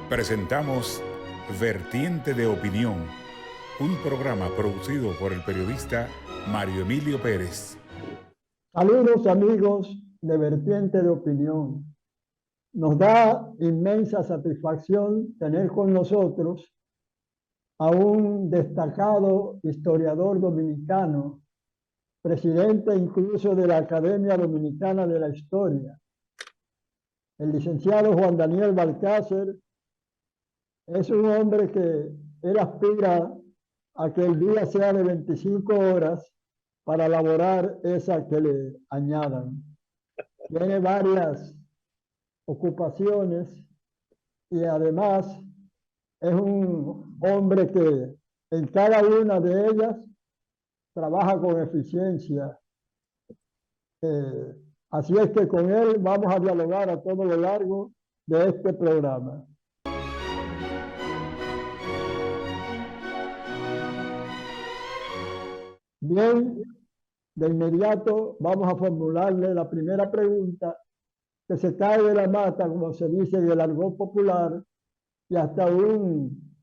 Presentamos Vertiente de Opinión, un programa producido por el periodista Mario Emilio Pérez. Saludos amigos de Vertiente de Opinión. Nos da inmensa satisfacción tener con nosotros a un destacado historiador dominicano, presidente incluso de la Academia Dominicana de la Historia. El licenciado Juan Daniel Balcácer es un hombre que él aspira a que el día sea de 25 horas para elaborar esa que le añadan. Tiene varias ocupaciones y además es un hombre que en cada una de ellas trabaja con eficiencia. Así es que con él vamos a dialogar a todo lo largo de este programa. Bien, de inmediato vamos a formularle la primera pregunta que se cae de la mata, como se dice en el argot popular, y hasta un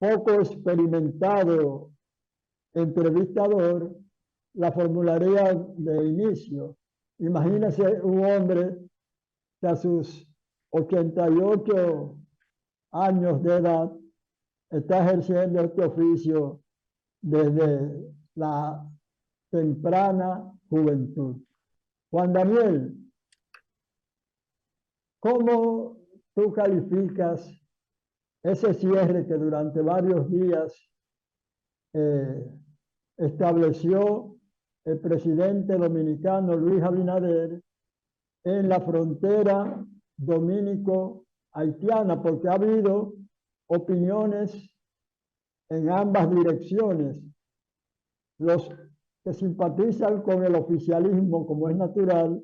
poco experimentado entrevistador la formularía de inicio. Imagínese un hombre que a sus 88 años de edad está ejerciendo este oficio desde la temprana juventud. Juan Daniel, ¿cómo tú calificas ese cierre que durante varios días eh, estableció el presidente dominicano Luis Abinader en la frontera dominico-haitiana? Porque ha habido opiniones en ambas direcciones. Los que simpatizan con el oficialismo, como es natural,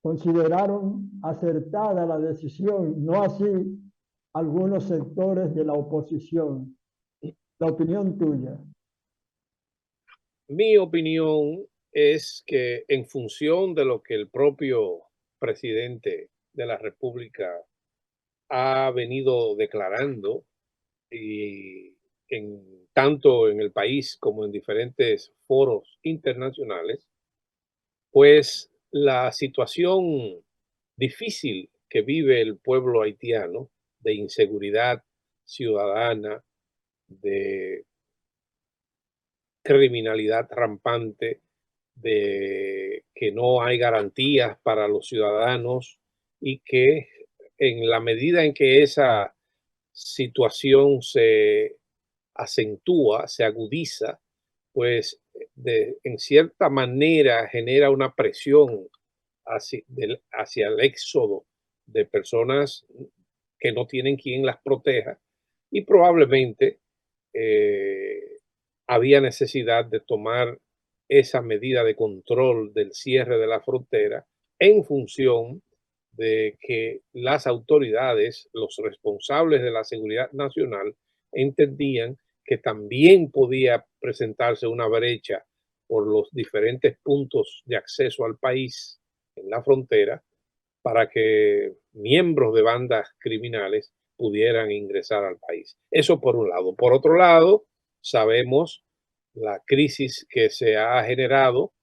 consideraron acertada la decisión, no así algunos sectores de la oposición. La opinión tuya. Mi opinión es que en función de lo que el propio presidente de la República ha venido declarando, y tanto en el país como en diferentes foros internacionales, pues la situación difícil que vive el pueblo haitiano de inseguridad ciudadana, de criminalidad rampante, de que no hay garantías para los ciudadanos y que en la medida en que esa situación se acentúa, se agudiza, pues en cierta manera genera una presión hacia el éxodo de personas que no tienen quien las proteja y probablemente eh, había necesidad de tomar esa medida de control del cierre de la frontera en función de que las autoridades, los responsables de la seguridad nacional, entendían que también podía presentarse una brecha por los diferentes puntos de acceso al país en la frontera para que miembros de bandas criminales pudieran ingresar al país. Eso por un lado. Por otro lado, sabemos la crisis que se ha generado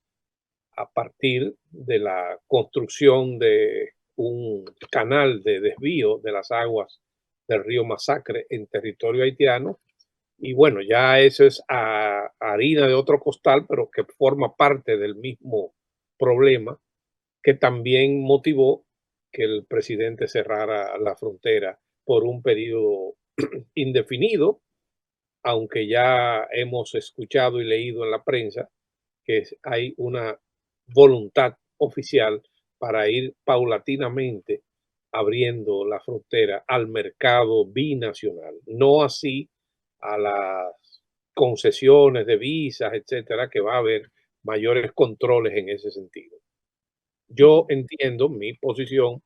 a partir de la construcción de un canal de desvío de las aguas del río Masacre en territorio haitiano. Y bueno, ya eso es harina de otro costal, pero que forma parte del mismo problema que también motivó que el presidente cerrara la frontera por un periodo indefinido, aunque ya hemos escuchado y leído en la prensa que hay una voluntad oficial para ir paulatinamente abriendo la frontera al mercado binacional, no así a las concesiones de visas, etcétera, que va a haber mayores controles en ese sentido. Yo entiendo, mi posición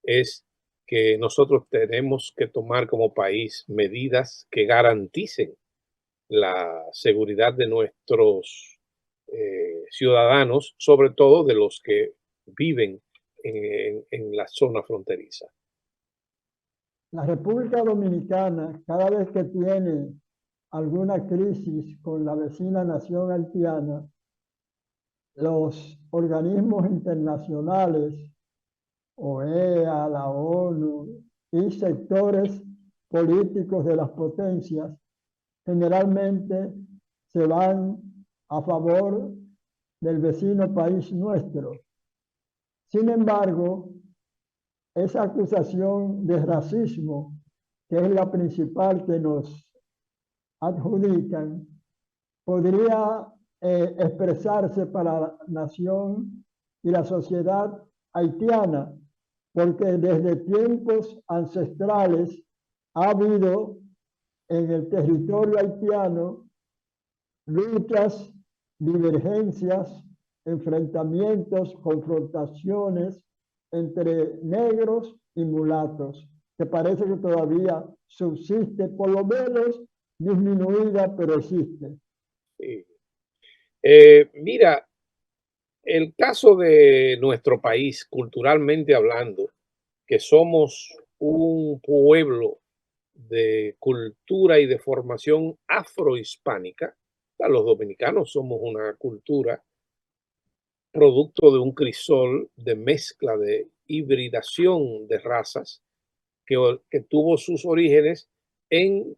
es que nosotros tenemos que tomar como país medidas que garanticen la seguridad de nuestros ciudadanos, sobre todo de los que viven en la zona fronteriza. La República Dominicana, cada vez que tiene alguna crisis con la vecina nación haitiana, los organismos internacionales, OEA, la ONU y sectores políticos de las potencias generalmente se van a favor del vecino país nuestro. Sin embargo, esa acusación de racismo, que es la principal que nos adjudican, podría expresarse para la nación y la sociedad haitiana, porque desde tiempos ancestrales ha habido en el territorio haitiano luchas, divergencias, enfrentamientos, confrontaciones entre negros y mulatos, que parece que todavía subsiste, por lo menos disminuida, pero existe. Sí. Mira, el caso de nuestro país, culturalmente hablando, que somos un pueblo de cultura y de formación afrohispánica, los dominicanos somos una cultura producto de un crisol de mezcla, de hibridación de razas que tuvo sus orígenes en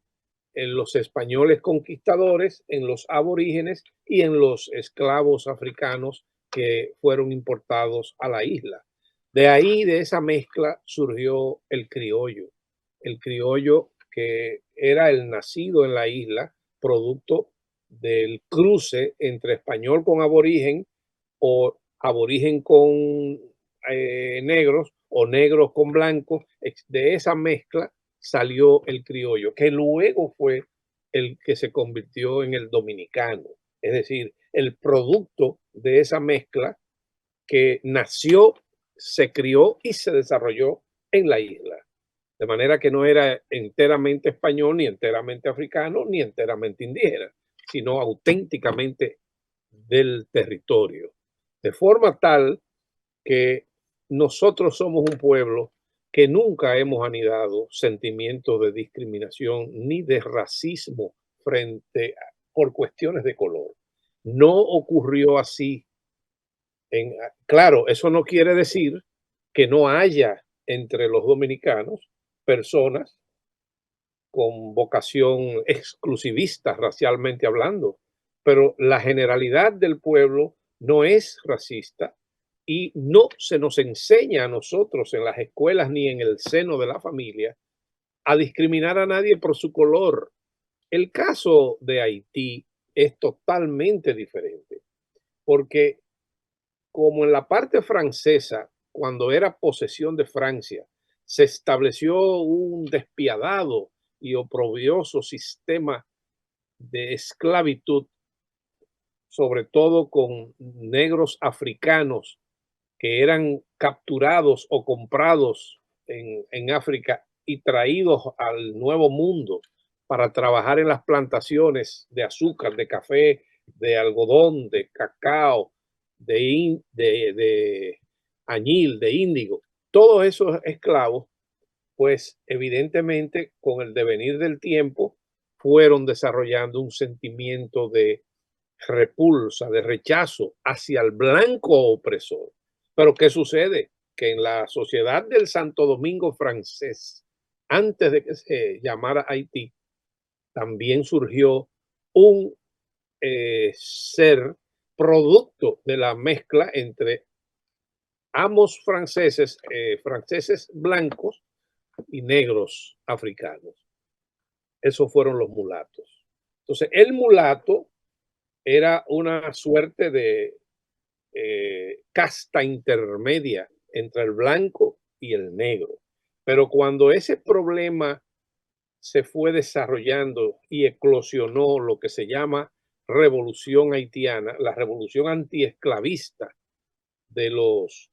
los españoles conquistadores, en los aborígenes y en los esclavos africanos que fueron importados a la isla. De ahí, de esa mezcla, surgió el criollo que era el nacido en la isla, producto del cruce entre español con aborigen o aborigen con negros o negros con blancos. De esa mezcla salió el criollo, que luego fue el que se convirtió en el dominicano. Es decir, el producto de esa mezcla que nació, se crió y se desarrolló en la isla. De manera que no era enteramente español, ni enteramente africano, ni enteramente indígena, sino auténticamente del territorio. De forma tal que nosotros somos un pueblo que nunca hemos anidado sentimientos de discriminación ni de racismo por cuestiones de color. No ocurrió así. Claro, eso no quiere decir que no haya entre los dominicanos personas con vocación exclusivista racialmente hablando, pero la generalidad del pueblo no es racista y no se nos enseña a nosotros en las escuelas ni en el seno de la familia a discriminar a nadie por su color. El caso de Haití es totalmente diferente, porque como en la parte francesa, cuando era posesión de Francia, se estableció un despiadado y oprobioso sistema de esclavitud, sobre todo con negros africanos que eran capturados o comprados en África y traídos al Nuevo Mundo para trabajar en las plantaciones de azúcar, de café, de algodón, de cacao, de añil, de índigo. Todos esos esclavos, pues evidentemente con el devenir del tiempo, fueron desarrollando un sentimiento de repulsa, de rechazo hacia el blanco opresor. Pero ¿qué sucede? Que en la sociedad del Santo Domingo francés, antes de que se llamara Haití, también surgió un ser producto de la mezcla entre ambos franceses, franceses blancos y negros africanos. Esos fueron los mulatos. Entonces, el mulato era una suerte de casta intermedia entre el blanco y el negro. Pero cuando ese problema se fue desarrollando y eclosionó lo que se llama revolución haitiana, la revolución antiesclavista de los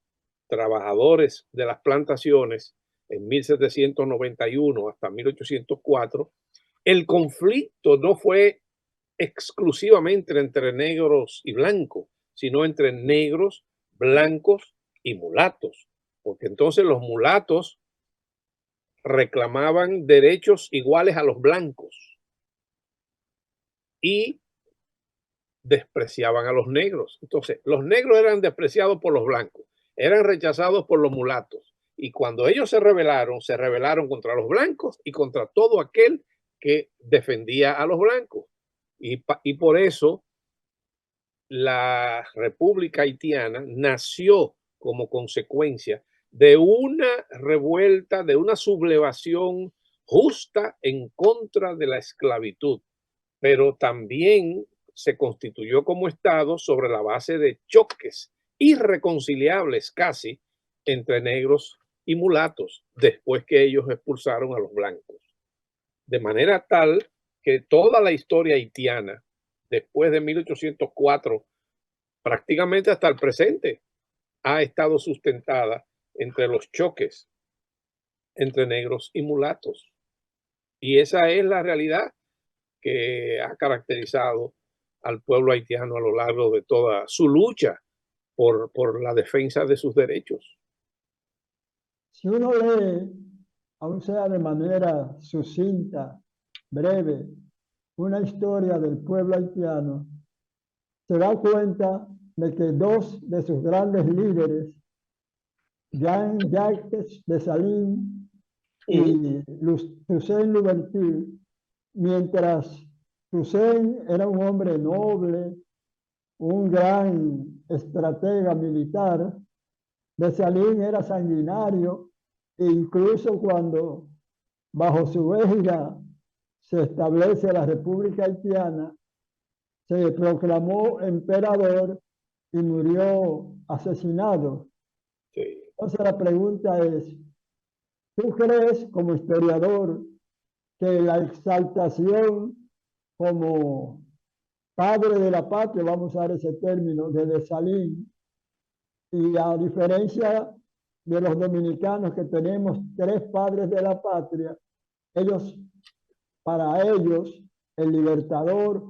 trabajadores de las plantaciones en 1791 hasta 1804, el conflicto no fue exclusivamente entre negros y blancos, sino entre negros, blancos y mulatos, porque entonces los mulatos reclamaban derechos iguales a los blancos y despreciaban a los negros. Entonces, los negros eran despreciados por los blancos, eran rechazados por los mulatos. Y cuando ellos se rebelaron contra los blancos y contra todo aquel que defendía a los blancos. Y por eso la República Haitiana nació como consecuencia de una revuelta, de una sublevación justa en contra de la esclavitud, pero también se constituyó como Estado sobre la base de choques irreconciliables casi entre negros y mulatos, después que ellos expulsaron a los blancos. De manera tal que toda la historia haitiana, después de 1804, prácticamente hasta el presente, ha estado sustentada entre los choques entre negros y mulatos. Y esa es la realidad que ha caracterizado al pueblo haitiano a lo largo de toda su lucha por la defensa de sus derechos. Si uno lee, aun sea de manera sucinta, breve, una historia del pueblo haitiano, se da cuenta de que dos de sus grandes líderes, Jean-Jacques Dessalines y Toussaint Louverture, mientras Toussaint era un hombre noble, un gran estratega militar, Dessalines era sanguinario e incluso cuando bajo su égida se establece la República Haitiana, se proclamó emperador y murió asesinado. Sí. Entonces la pregunta es, ¿tú crees como historiador que la exaltación como padre de la patria, vamos a usar ese término, de Dessalines, y a diferencia de los dominicanos que tenemos tres padres de la patria, para ellos, el libertador,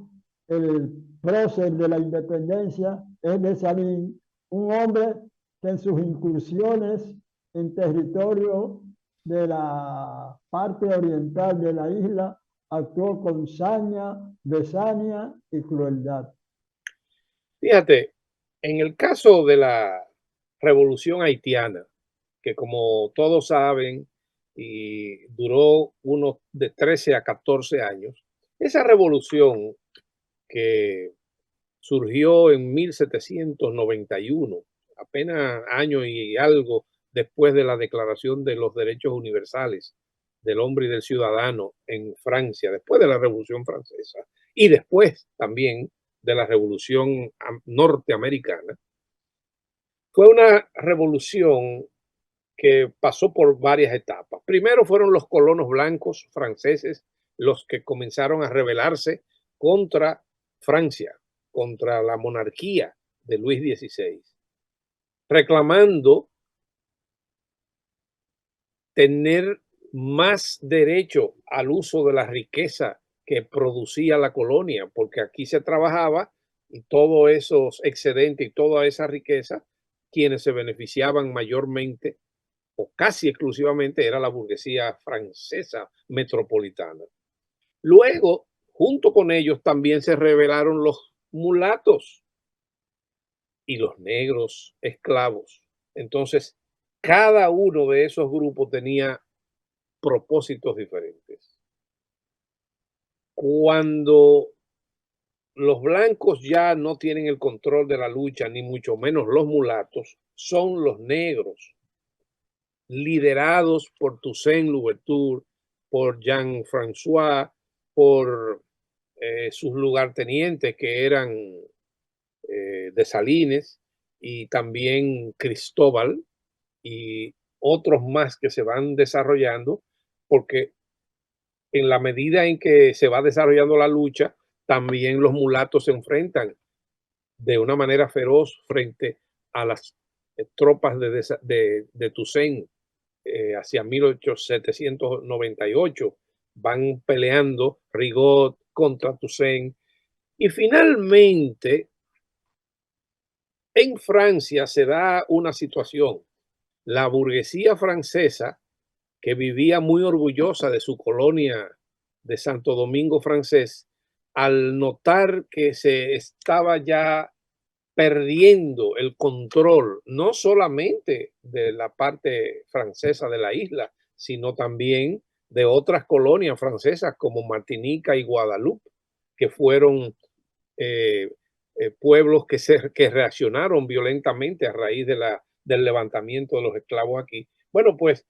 el prócer de la independencia es Dessalines, un hombre que en sus incursiones en territorio de la parte oriental de la isla actuó con saña, besania y crueldad. Fíjate, en el caso de la revolución haitiana, que como todos saben, y duró unos de 13 a 14 años, esa revolución que surgió en 1791, apenas año y algo después de la Declaración de los Derechos Universales del Hombre y del Ciudadano en Francia, después de la Revolución Francesa y después también de la Revolución Norteamericana, fue una revolución que pasó por varias etapas. Primero fueron los colonos blancos franceses los que comenzaron a rebelarse contra Francia, contra la monarquía de Luis XVI, reclamando tener más derecho al uso de la riqueza que producía la colonia, porque aquí se trabajaba y todos esos excedentes y toda esa riqueza, quienes se beneficiaban mayormente o casi exclusivamente era la burguesía francesa metropolitana. Luego, junto con ellos, también se rebelaron los mulatos y los negros esclavos. Entonces, cada uno de esos grupos tenía propósitos diferentes. Cuando los blancos ya no tienen el control de la lucha, ni mucho menos los mulatos, son los negros, liderados por Toussaint Louverture, por Jean-François, por sus lugartenientes que eran Dessalines y también Cristóbal y otros más que se van desarrollando, porque en la medida en que se va desarrollando la lucha, también los mulatos se enfrentan de una manera feroz frente a las tropas de Toussaint hacia 1798. Van peleando Rigaud contra Toussaint. Y finalmente, en Francia se da una situación. La burguesía francesa que vivía muy orgullosa de su colonia de Santo Domingo francés, al notar que se estaba ya perdiendo el control, no solamente de la parte francesa de la isla, sino también de otras colonias francesas como Martinica y Guadalupe, que fueron eh, pueblos que reaccionaron violentamente a raíz del levantamiento de los esclavos aquí. Bueno, pues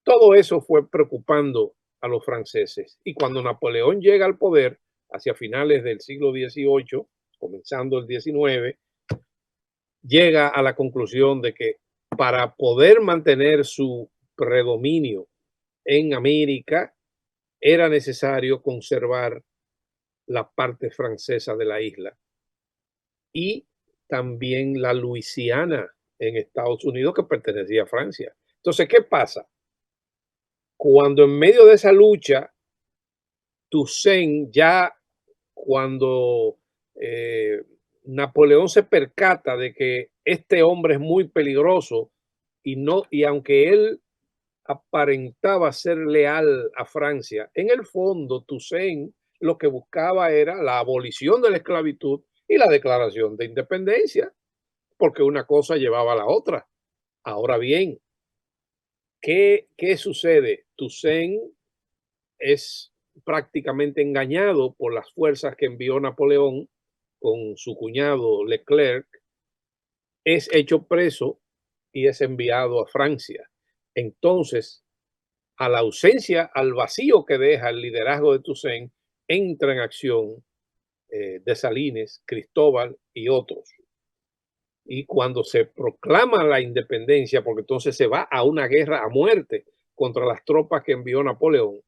todo eso fue preocupando a los franceses. Y cuando Napoleón llega al poder, hacia finales del siglo XVIII, comenzando el XIX, llega a la conclusión de que para poder mantener su predominio en América era necesario conservar la parte francesa de la isla y también la Luisiana en Estados Unidos, que pertenecía a Francia. Entonces, ¿qué pasa? Cuando en medio de esa lucha, Toussaint ya cuando eh, Napoleón se percata de que este hombre es muy peligroso y aunque él aparentaba ser leal a Francia, en el fondo Toussaint lo que buscaba era la abolición de la esclavitud y la declaración de independencia, porque una cosa llevaba a la otra. Ahora bien, ¿qué sucede? Toussaint es prácticamente engañado por las fuerzas que envió Napoleón con su cuñado Leclerc, es hecho preso y es enviado a Francia. Entonces, a la ausencia, al vacío que deja el liderazgo de Toussaint, entra en acción Dessalines, Cristóbal y otros. Y cuando se proclama la independencia, porque entonces se va a una guerra a muerte contra las tropas que envió Napoleón,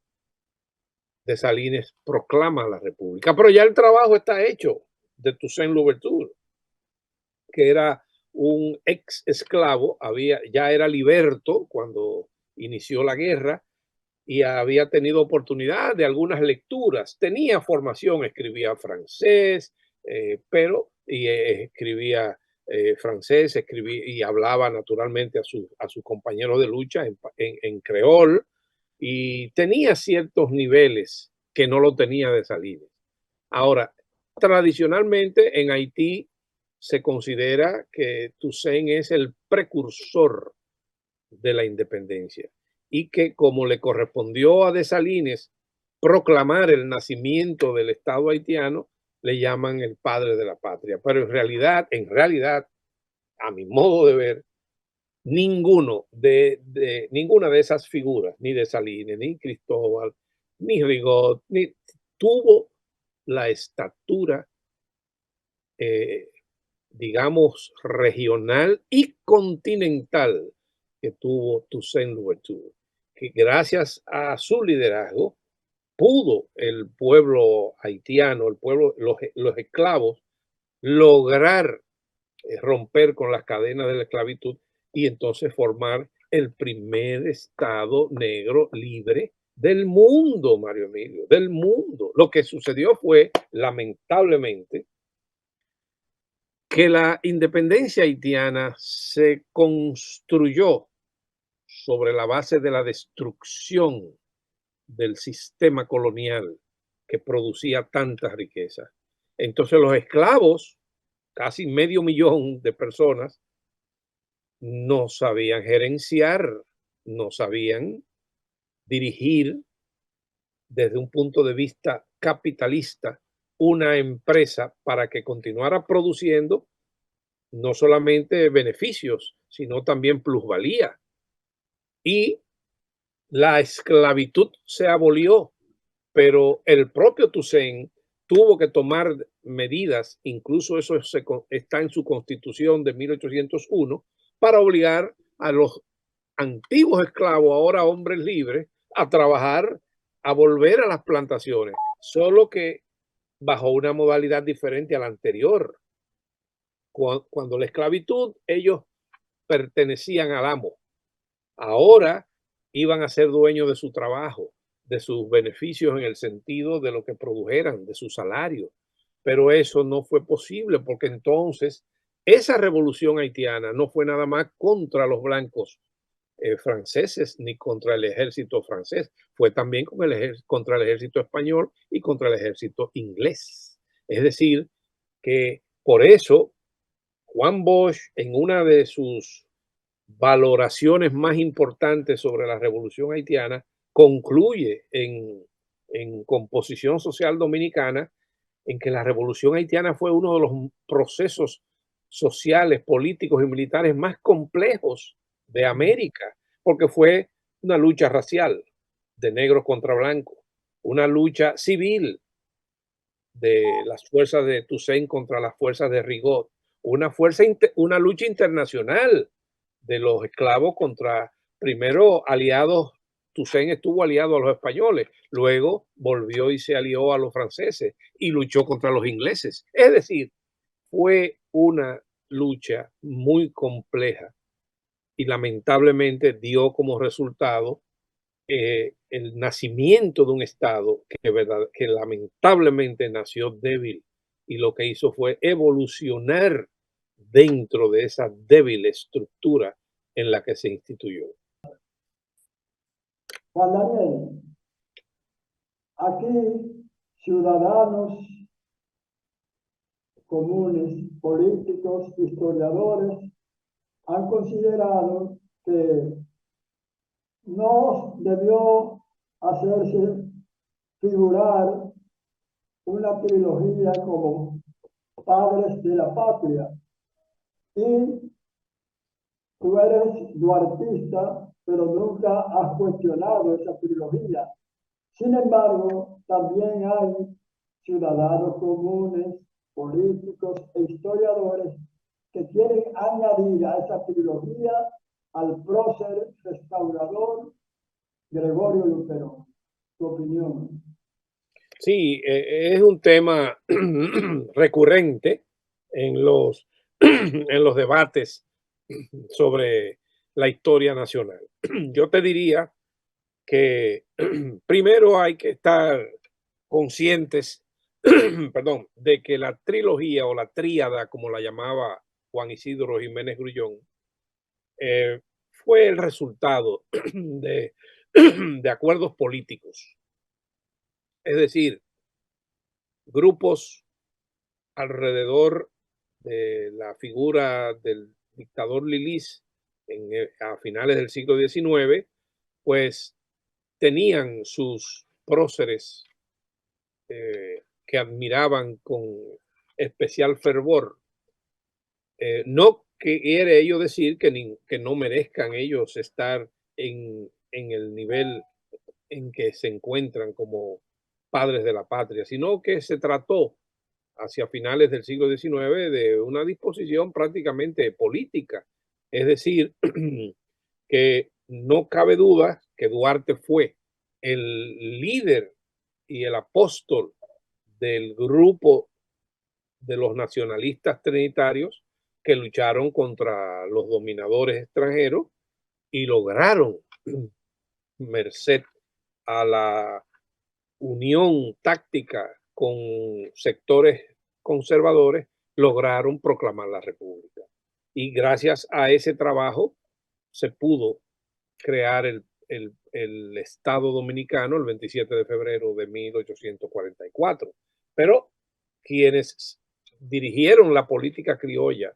Dessalines proclama la república. Pero ya el trabajo está hecho de Toussaint Louverture, que era un ex esclavo, ya era liberto cuando inició la guerra y había tenido oportunidad de algunas lecturas. Tenía formación, escribía francés, escribía francés, escribía y hablaba naturalmente a sus compañeros de lucha en creol y tenía ciertos niveles que no lo tenía Dessalines. Ahora, tradicionalmente en Haití se considera que Toussaint es el precursor de la independencia y que como le correspondió a Dessalines proclamar el nacimiento del Estado haitiano, le llaman el padre de la patria. Pero en realidad, a mi modo de ver, ninguna de esas figuras, ni Dessalines, ni Cristóbal, ni Rigaud, ni tuvo la estatura, eh, digamos, regional y continental que tuvo Toussaint Louverture, que gracias a su liderazgo pudo el pueblo haitiano, los esclavos, lograr romper con las cadenas de la esclavitud y entonces formar el primer estado negro libre del mundo, Mario Emilio, del mundo. Lo que sucedió fue, lamentablemente, que la independencia haitiana se construyó sobre la base de la destrucción del sistema colonial que producía tanta riqueza. Entonces los esclavos, casi medio millón de personas, no sabían gerenciar, no sabían dirigir desde un punto de vista capitalista una empresa para que continuara produciendo no solamente beneficios, sino también plusvalía. Y la esclavitud se abolió, pero el propio Toussaint tuvo que tomar medidas, incluso eso está en su constitución de 1801, para obligar a los antiguos esclavos, ahora hombres libres, a trabajar, a volver a las plantaciones, solo que bajo una modalidad diferente a la anterior. Cuando la esclavitud, ellos pertenecían al amo. Ahora iban a ser dueños de su trabajo, de sus beneficios en el sentido de lo que produjeran, de su salario. Pero eso no fue posible porque entonces esa revolución haitiana no fue nada más contra los blancos, franceses ni contra el ejército francés, fue también contra el ejército español y contra el ejército inglés. Es decir, que por eso Juan Bosch, en una de sus valoraciones más importantes sobre la revolución haitiana, concluye en Composición Social Dominicana en que la revolución haitiana fue uno de los procesos sociales, políticos y militares más complejos de América, porque fue una lucha racial de negros contra blancos, una lucha civil de las fuerzas de Toussaint contra las fuerzas de Rigaud, una lucha internacional de los esclavos contra, primero aliados, Toussaint estuvo aliado a los españoles, luego volvió y se alió a los franceses y luchó contra los ingleses. Es decir, fue una lucha muy compleja y lamentablemente dio como resultado el nacimiento de un Estado que lamentablemente nació débil y lo que hizo fue evolucionar dentro de esa débil estructura en la que se instituyó. Juan Daniel, aquí ciudadanos comunes, políticos, historiadores, han considerado que no debió hacerse figurar una trilogía como Padres de la Patria. Y tú eres duartista, pero nunca has cuestionado esa trilogía. Sin embargo, también hay ciudadanos comunes, políticos e historiadores que quieren añadir a esa trilogía al prócer restaurador Gregorio Luperón. Tu opinión. Sí, es un tema recurrente en en los debates sobre la historia nacional. Yo te diría que primero hay que estar conscientes, perdón, de que la trilogía o la tríada, como la llamaba Juan Isidro Jiménez Grullón, fue el resultado de acuerdos políticos. Es decir, grupos alrededor de la figura del dictador Lilis a finales del siglo XIX, pues tenían sus próceres que admiraban con especial fervor. No quiere ello decir que no merezcan ellos estar en el nivel en que se encuentran como padres de la patria, sino que se trató hacia finales del siglo XIX de una disposición prácticamente política. Es decir, que no cabe duda que Duarte fue el líder y el apóstol del grupo de los nacionalistas trinitarios que lucharon contra los dominadores extranjeros y lograron, merced a la unión táctica con sectores conservadores, lograron proclamar la república. Y gracias a ese trabajo se pudo crear el Estado Dominicano el 27 de febrero de 1844. Pero quienes dirigieron la política criolla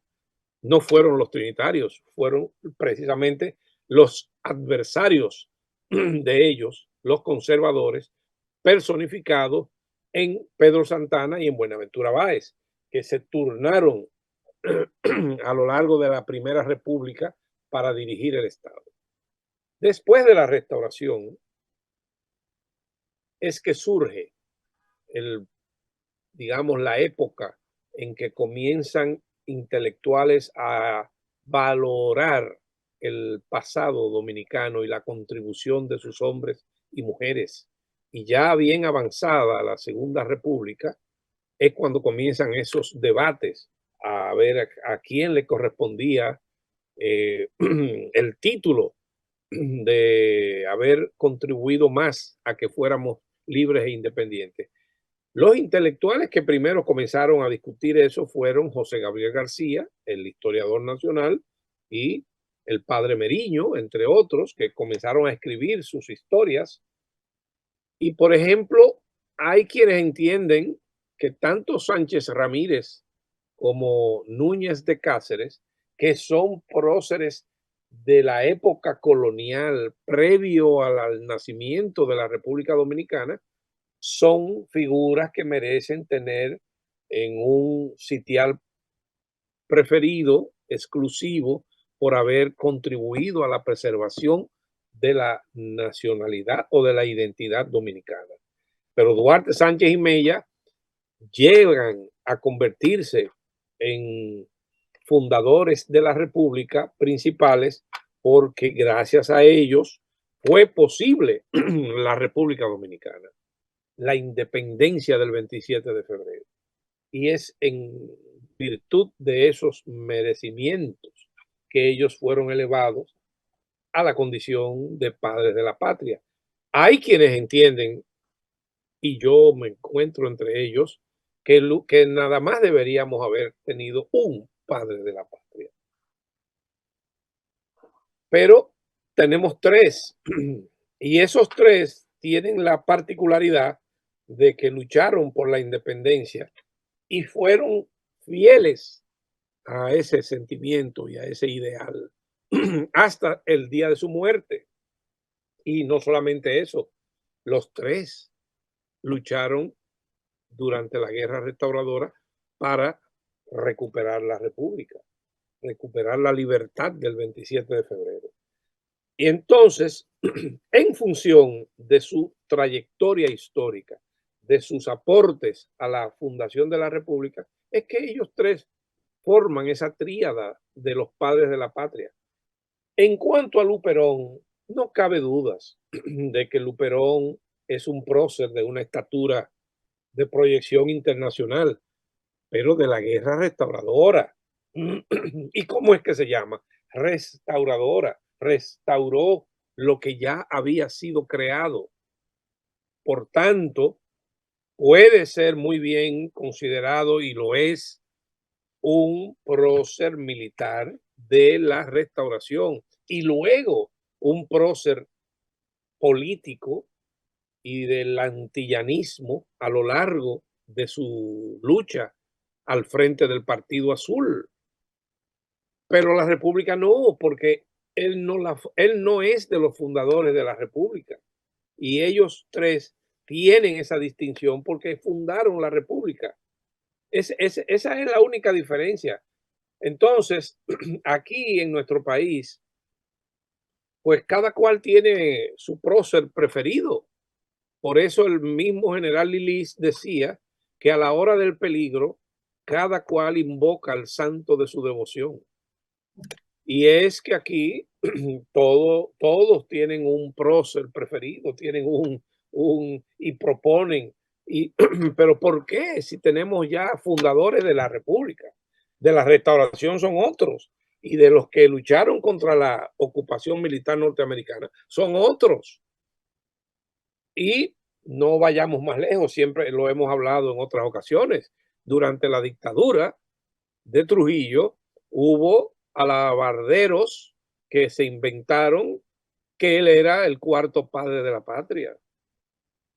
no fueron los trinitarios, fueron precisamente los adversarios de ellos, los conservadores, personificados en Pedro Santana y en Buenaventura Báez, que se turnaron a lo largo de la Primera República para dirigir el Estado. Después de la Restauración es que surge digamos, la época en que comienzan intelectuales a valorar el pasado dominicano y la contribución de sus hombres y mujeres. Y ya bien avanzada la Segunda República es cuando comienzan esos debates a ver a quién le correspondía el título de haber contribuido más a que fuéramos libres e independientes. Los intelectuales que primero comenzaron a discutir eso fueron José Gabriel García, el historiador nacional, y el padre Meriño, entre otros, que comenzaron a escribir sus historias. Y, por ejemplo, hay quienes entienden que tanto Sánchez Ramírez como Núñez de Cáceres, que son próceres de la época colonial previo al nacimiento de la República Dominicana, son figuras que merecen tener en un sitial preferido, exclusivo, por haber contribuido a la preservación de la nacionalidad o de la identidad dominicana. Pero Duarte, Sánchez y Mella llegan a convertirse en fundadores de la República principales porque gracias a ellos fue posible la República Dominicana, la independencia del 27 de febrero. Y es en virtud de esos merecimientos que ellos fueron elevados a la condición de padres de la patria. Hay quienes entienden, y yo me encuentro entre ellos, que nada más deberíamos haber tenido un padre de la patria. Pero tenemos tres, y esos tres tienen la particularidad de que lucharon por la independencia y fueron fieles a ese sentimiento y a ese ideal hasta el día de su muerte. Y no solamente eso, los tres lucharon durante la guerra restauradora para recuperar la república, recuperar la libertad del 27 de febrero. Y entonces, en función de su trayectoria histórica, de sus aportes a la fundación de la república, es que ellos tres forman esa tríada de los padres de la patria. En cuanto a Luperón, no cabe dudas de que Luperón es un prócer de una estatura de proyección internacional, pero de la guerra restauradora. ¿Y cómo es que se llama? Restauradora. Restauró lo que ya había sido creado. Por tanto, puede ser muy bien considerado, y lo es, un prócer militar de la restauración y luego un prócer político y del antillanismo a lo largo de su lucha al frente del Partido Azul. Pero la República no, porque él no es de los fundadores de la República. Y ellos tres tienen esa distinción porque fundaron la República. Esa es la única diferencia. Entonces, aquí en nuestro país, pues cada cual tiene su prócer preferido. Por eso el mismo general Lilis decía que a la hora del peligro, cada cual invoca al santo de su devoción. Y es que aquí todos tienen un prócer preferido, tienen y proponen. Pero ¿por qué? Si tenemos ya fundadores de la República, de la Restauración son otros, y de los que lucharon contra la ocupación militar norteamericana son otros. Y no vayamos más lejos, siempre lo hemos hablado en otras ocasiones. Durante la dictadura de Trujillo hubo alabarderos que se inventaron que él era el cuarto padre de la patria.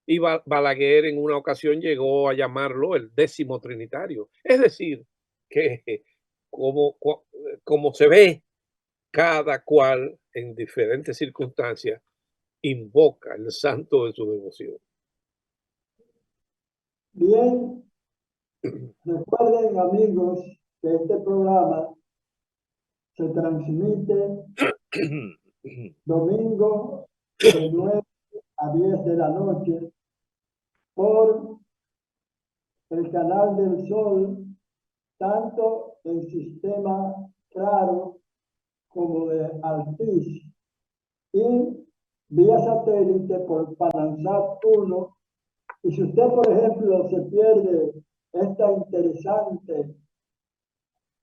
Y Balaguer en una ocasión llegó a llamarlo el 10º trinitario. Es decir, que como, como se ve, cada cual en diferentes circunstancias invoca el santo de su devoción. Bien, recuerden amigos que este programa se transmite domingo de 9 a 10 de la noche por el canal del Sol, tanto en sistema Claro como de Altiz, y vía satélite por Panansat 1. Y si usted, por ejemplo, se pierde esta interesante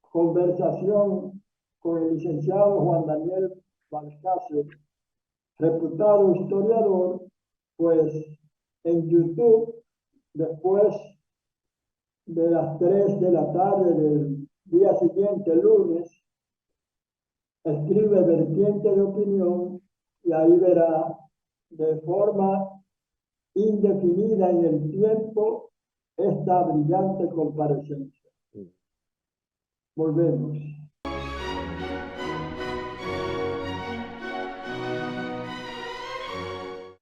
conversación con el licenciado Juan Daniel Balcácer, reputado historiador, pues en YouTube, después de las 3 de la tarde del día siguiente, lunes, escribe vertiente de opinión y ahí verá de forma indefinida en el tiempo esta brillante comparecencia. Volvemos.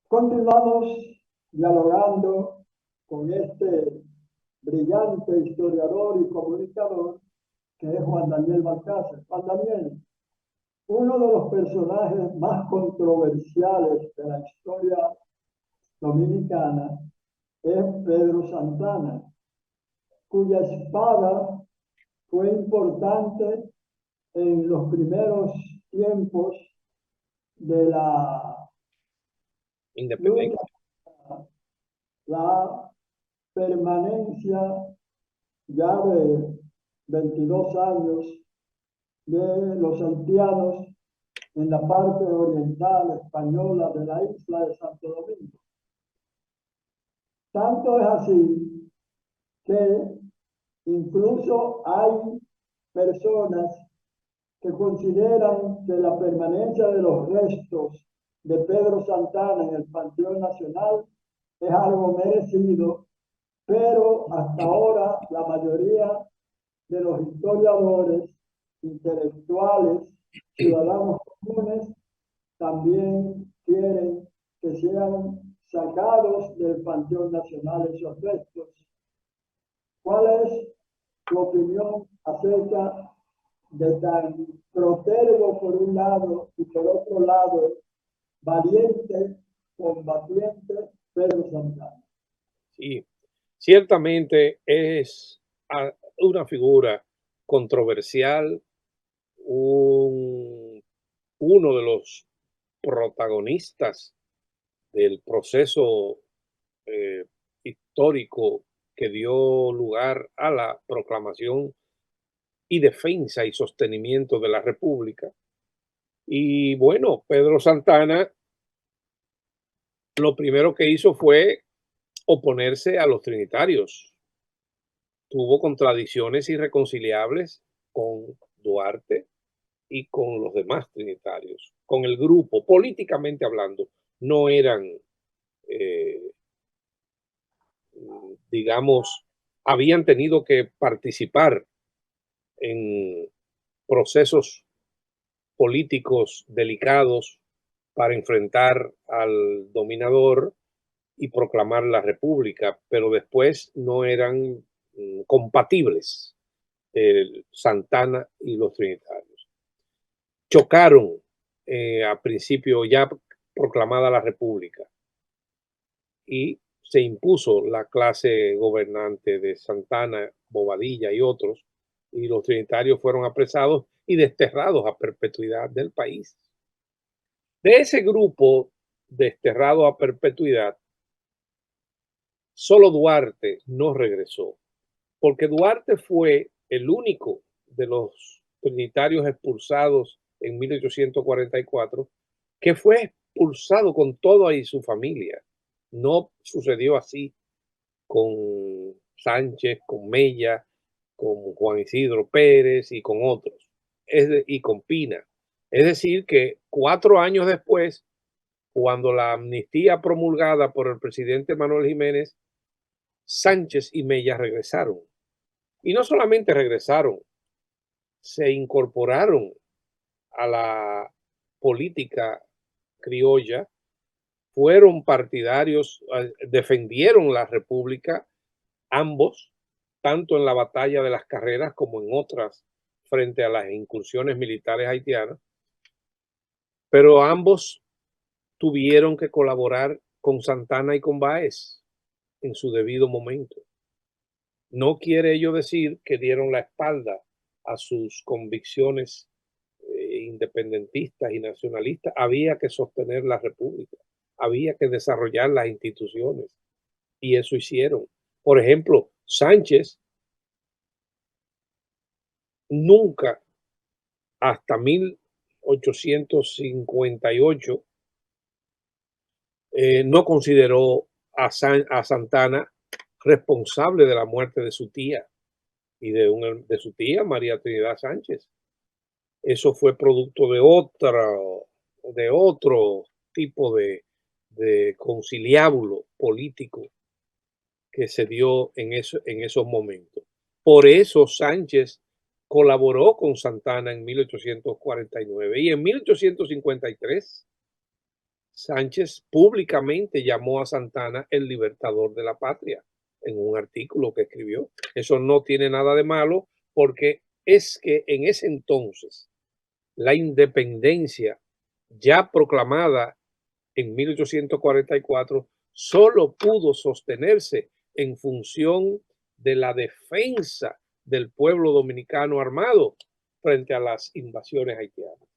Continuamos dialogando con este brillante historiador y comunicador que es Juan Daniel Balcázar. Juan Daniel, uno de los personajes más controversiales de la historia dominicana es Pedro Santana, cuya espada fue importante en los primeros tiempos de la Independencia. La permanencia ya de 22 años de los haitianos en la parte oriental española de la isla de Santo Domingo. Tanto es así que incluso hay personas que consideran que la permanencia de los restos de Pedro Santana en el Panteón Nacional es algo merecido, pero hasta ahora la mayoría de los historiadores, intelectuales, ciudadanos comunes, también quieren que sean sacados del Panteón Nacional esos restos. ¿Cuál es tu opinión acerca de tan protervo por un lado y por otro lado valiente, combatiente Pedro Santana? Sí, ciertamente es una figura controversial, uno de los protagonistas del proceso histórico que dio lugar a la proclamación y defensa y sostenimiento de la República. Y bueno, Pedro Santana lo primero que hizo fue oponerse a los trinitarios. Tuvo contradicciones irreconciliables con Duarte y con los demás trinitarios, con el grupo, políticamente hablando, no eran, digamos, habían tenido que participar en procesos políticos delicados para enfrentar al dominador y proclamar la república, pero después no eran compatibles Santana y los trinitarios. Chocaron a principio ya proclamada la república y se impuso la clase gobernante de Santana, Bobadilla y otros, y los trinitarios fueron apresados y desterrados a perpetuidad del país. De ese grupo desterrado a perpetuidad, solo Duarte no regresó, porque Duarte fue el único de los trinitarios expulsados en 1844 que fue expulsado con toda y su familia. No sucedió así con Sánchez, con Mella, con Juan Isidro Pérez y con otros, y con Pina. Es decir, que 4 años después, cuando la amnistía promulgada por el presidente Manuel Jiménez, Sánchez y Mella regresaron. Y no solamente regresaron, se incorporaron a la política criolla, fueron partidarios, defendieron la república, ambos, tanto en la batalla de las Carreras como en otras frente a las incursiones militares haitianas, pero ambos tuvieron que colaborar con Santana y con Báez en su debido momento. No quiere ello decir que dieron la espalda a sus convicciones independentistas y nacionalistas. Había que sostener la república, había que desarrollar las instituciones y eso hicieron. Por ejemplo, Sánchez nunca hasta 1858 no consideró a Santana responsable de la muerte de su tía y de su tía María Trinidad Sánchez. Eso fue producto de otro tipo de conciliábulo político que se dio en esos momentos. Por eso Sánchez colaboró con Santana en 1849 y en 1853 Sánchez públicamente llamó a Santana el libertador de la patria en un artículo que escribió. Eso no tiene nada de malo porque es que en ese entonces la independencia ya proclamada en 1844 solo pudo sostenerse en función de la defensa del pueblo dominicano armado frente a las invasiones haitianas.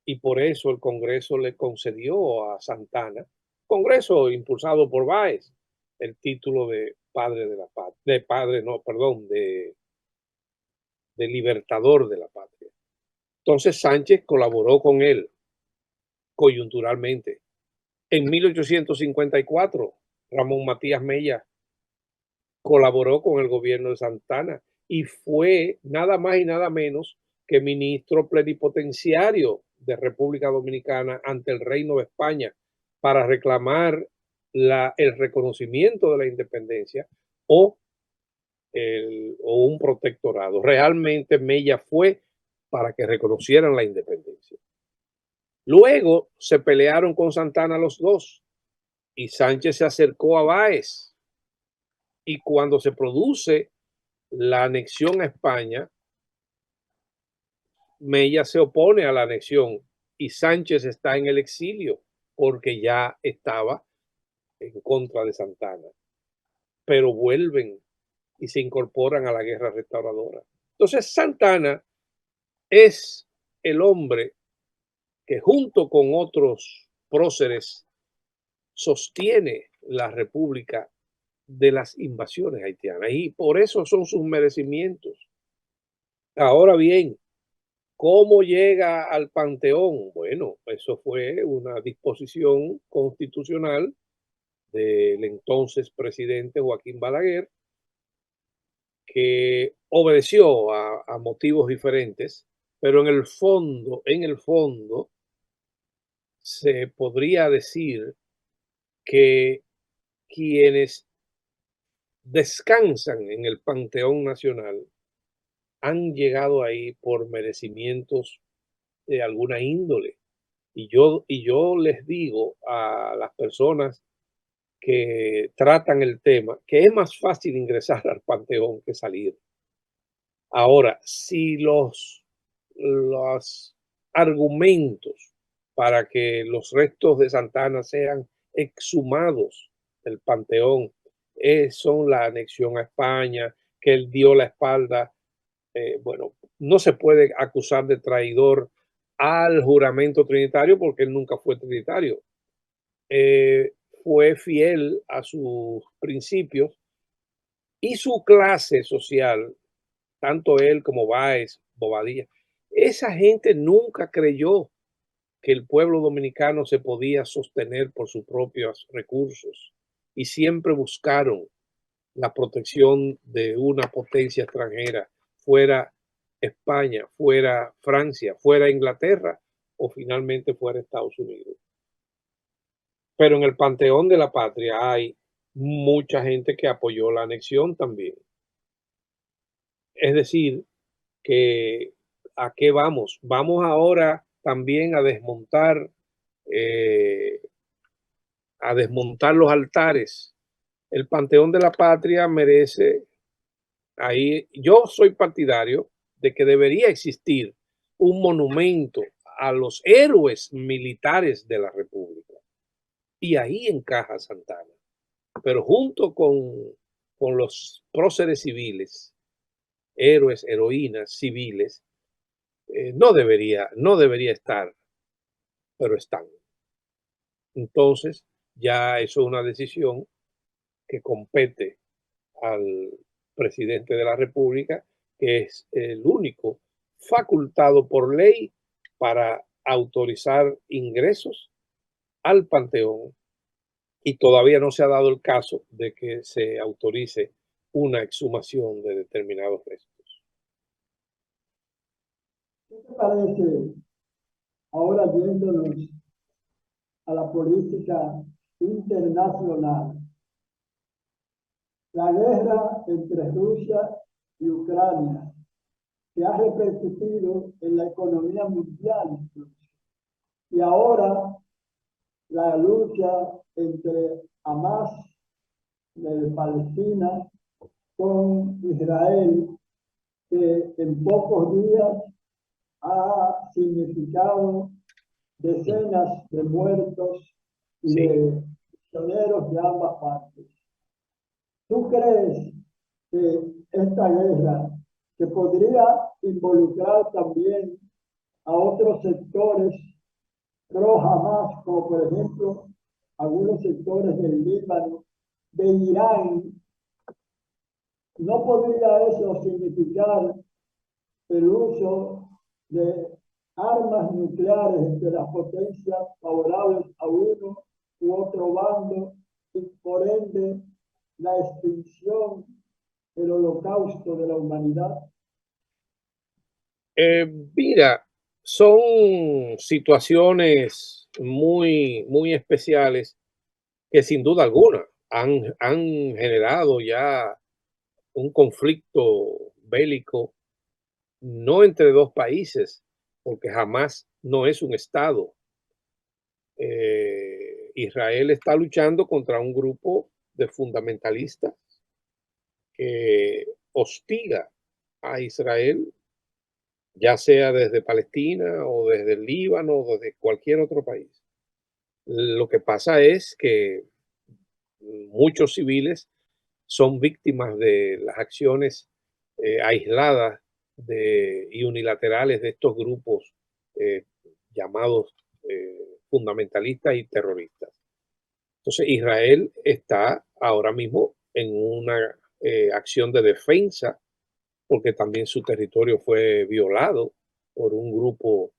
Y por eso el Congreso le concedió a Santana, Congreso impulsado por Báez, el título de padre de la patria, de padre, no, perdón, de libertador de la patria. Entonces Sánchez colaboró con él coyunturalmente. En 1854, Ramón Matías Mella colaboró con el gobierno de Santana y fue nada más y nada menos que ministro plenipotenciario de República Dominicana ante el Reino de España para reclamar el reconocimiento de la independencia o, o un protectorado. Realmente Mella fue para que reconocieran la independencia. Luego se pelearon con Santana los dos y Sánchez se acercó a Báez. Y cuando se produce la anexión a España, Mella se opone a la anexión y Sánchez está en el exilio porque ya estaba en contra de Santana. Pero vuelven y se incorporan a la guerra restauradora. Entonces Santana es el hombre que junto con otros próceres sostiene la república de las invasiones haitianas y por eso son sus merecimientos. Ahora bien, ¿cómo llega al Panteón? Bueno, eso fue una disposición constitucional del entonces presidente Joaquín Balaguer, que obedeció a motivos diferentes, pero en el fondo, se podría decir que quienes descansan en el Panteón Nacional han llegado ahí por merecimientos de alguna índole. Y yo les digo a las personas que tratan el tema que es más fácil ingresar al Panteón que salir. Ahora, si los argumentos para que los restos de Santana sean exhumados del Panteón son la anexión a España, que él dio la espalda, bueno, no se puede acusar de traidor al juramento trinitario porque él nunca fue trinitario. Fue fiel a sus principios y su clase social, tanto él como Báez, Bobadilla, esa gente nunca creyó que el pueblo dominicano se podía sostener por sus propios recursos y siempre buscaron la protección de una potencia extranjera, fuera España, fuera Francia, fuera Inglaterra o finalmente fuera Estados Unidos. Pero en el Panteón de la Patria hay mucha gente que apoyó la anexión también. Es decir, que ¿a qué vamos? Vamos ahora también eh, a desmontar los altares. El Panteón de la Patria merece, ahí yo soy partidario de que debería existir un monumento a los héroes militares de la República. Y ahí encaja Santana. Pero junto con los próceres civiles, héroes, heroínas civiles, no debería estar, pero están. Entonces, ya eso es una decisión que compete al presidente de la República, que es el único facultado por ley para autorizar ingresos al Panteón y todavía no se ha dado el caso de que se autorice una exhumación de determinados restos. ¿Qué te parece ahora yéndonos a la política internacional? La guerra entre Rusia y Ucrania, que ha repercutido en la economía mundial incluso. Y ahora la lucha entre Hamas de Palestina con Israel, que en pocos días ha significado decenas de muertos y Sí. de prisioneros de ambas partes. ¿Tú crees que esta guerra, que podría involucrar también a otros sectores pro Hamas, como por ejemplo algunos sectores del Líbano, de Irán, no podría eso significar el uso de armas nucleares entre las potencias favorables a uno u otro bando y por ende la extinción, el holocausto de la humanidad? Mira, son situaciones muy especiales que sin duda alguna han generado ya un conflicto bélico, no entre dos países, porque jamás no es un estado. Israel está luchando contra un grupo de fundamentalistas que hostiga a Israel, ya sea desde Palestina o desde el Líbano o desde cualquier otro país. Lo que pasa es que muchos civiles son víctimas de las acciones aisladas y unilaterales de estos grupos eh, llamados fundamentalistas y terroristas. Entonces Israel está ahora mismo en una acción de defensa porque también su territorio fue violado por un grupo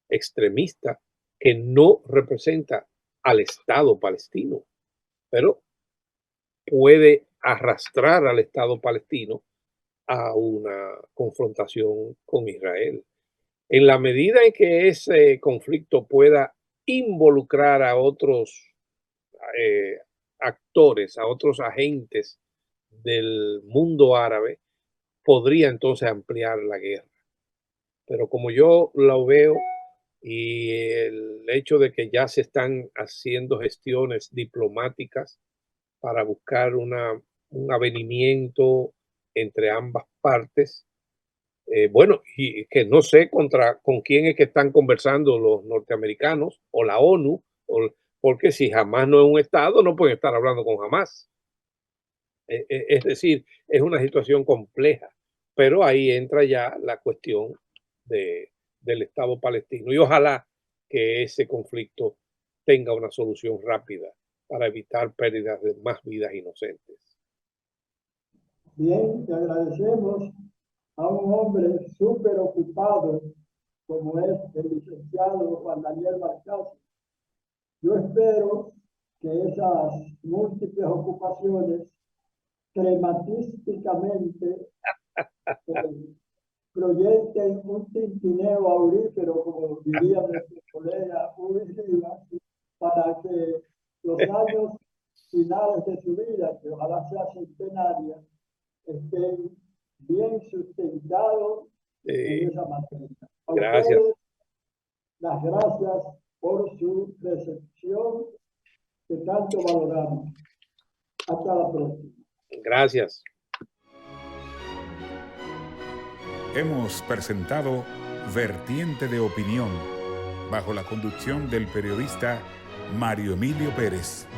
extremista que no representa al Estado palestino, pero puede arrastrar al Estado palestino a una confrontación con Israel. En la medida en que ese conflicto pueda involucrar a otros eh, actores, a otros agentes del mundo árabe, podría entonces ampliar la guerra. Pero como yo lo veo y el hecho de que ya se están haciendo gestiones diplomáticas para buscar un avenimiento entre ambas partes, bueno, y que no sé con quién es que están conversando los norteamericanos o la ONU, porque si jamás no es un Estado, no pueden estar hablando con jamás. Es decir, es una situación compleja, pero ahí entra ya la cuestión del Estado palestino y ojalá que ese conflicto tenga una solución rápida para evitar pérdidas de más vidas inocentes. Bien, te agradecemos a un hombre súper ocupado como es el licenciado Juan Daniel Barcaza. Yo espero que esas múltiples ocupaciones crematísticamente proyecten un tintineo aurífero, como diría nuestro colega Uri Rivas, para que los años finales de su vida, que ojalá sea centenaria, estén bien sustentados en esa materia. A Gracias. ustedes, las gracias por su recepción que tanto valoramos. Hasta la próxima. Gracias. Hemos presentado Vertiente de Opinión, bajo la conducción del periodista Mario Emilio Pérez.